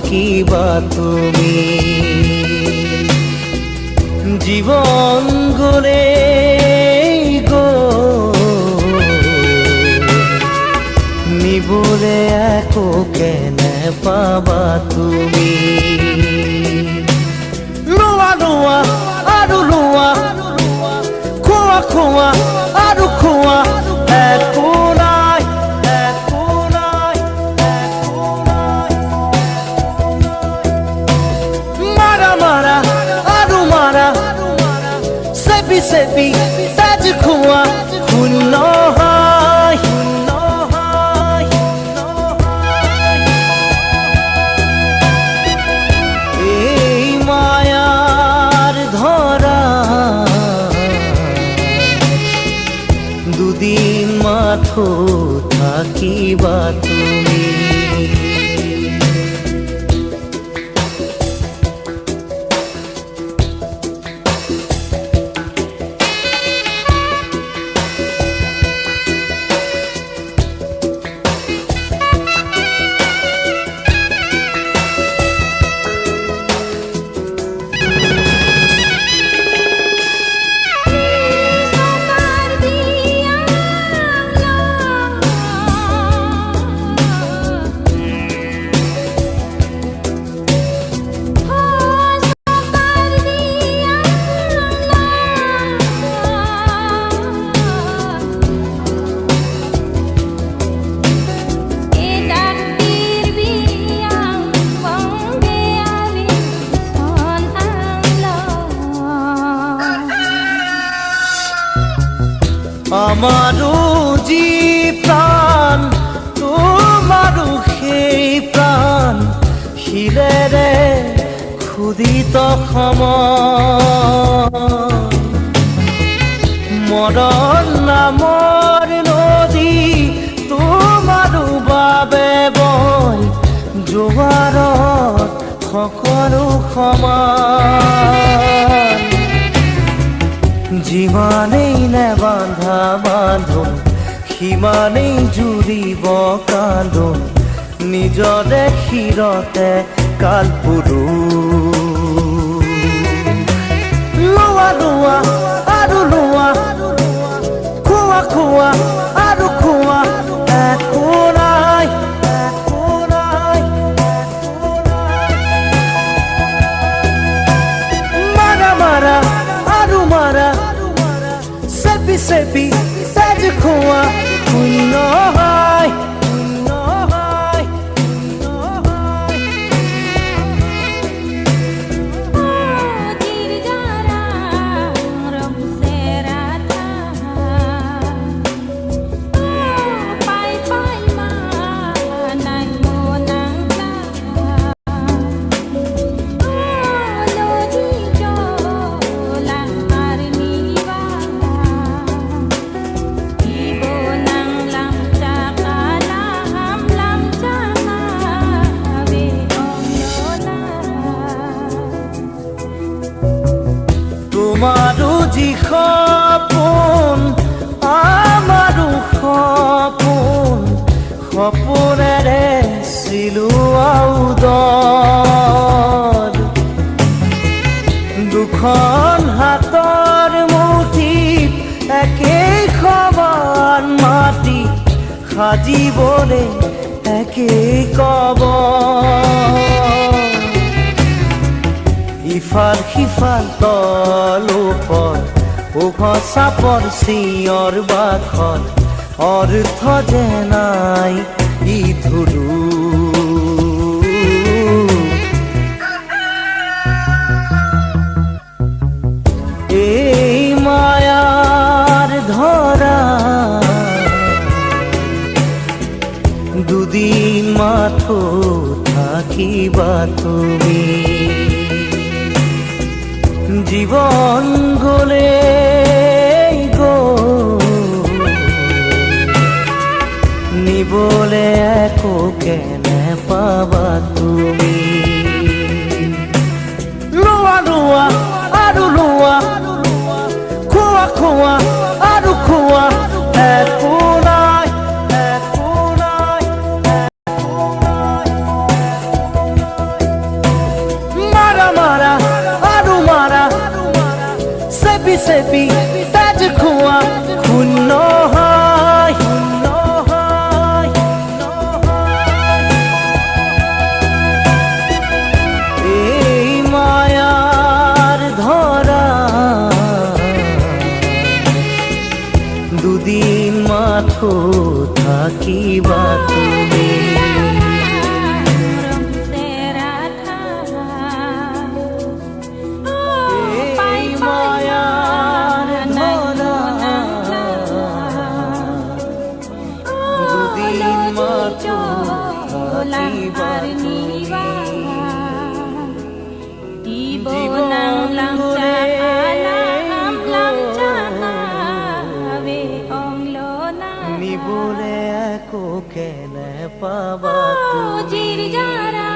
থাকিবা তুমি জীবন গলে গো নিবলে একো কেনে পাবা তুমি লোৱা লোৱা আৰু লোৱা খোৱা খোৱা আৰু খোৱা একো নাই একো নাই একো নাই মাৰা মাৰা আৰু মাৰা চেপি চেপি তেজ খোৱা শূন্য হয় এই মায়ার ধরা দুদিন মাথো থাকিবা তুমি আমারও জি প্রাণ তোমারও সেই প্রাণ শিলেৰে খুদিত মরণ নামৰ নদী তোমাৰো বাবে বয় জোৱাৰত সকলো সমান যিমানেই নেবান্ধা বান্ধোন সিমানেই জুৰিব কান্দোন নিজৰে শিৰতে কালপুৰুষ লোৱা লোৱা আৰু লোৱা খোৱা খোৱা আৰু খোৱা একো নাই একো নাই একো নাই মাৰা মাৰা আৰু মাৰা চেপি চেপি তেজ খোৱা শূন্য হয় শূন্য হয় শূন্য হয় তোমাৰো যি সপোন আমাৰো সপোন সপোনেৰে চিলোৱা উদৰ দুখন হাতৰ মুঠিত একেই সমান মাটি সাজিবলে একেই কবৰ ইফাল সিফাল তল ওপৰ উঘ চাপৰ চিঞৰ বাখৰ অৰ্থ যে নাই ই ধুৰু এই মায়াৰ ধৰা দুদিন মাথো থাকিবা তুমি জীবন গলে গো নিবলে একো কেনে পাবা তুমি লোৱা লোৱা আৰু লোৱা খোৱা খোৱা আৰু খোৱা একো নাই একো নাই একো নাই চেপি তেজ খোৱা শূন্য হয় এই মায়ার ধরা দুদিন মাথো থাকিবা তুমি নিবুরে একো কেনে পাবা জির যারা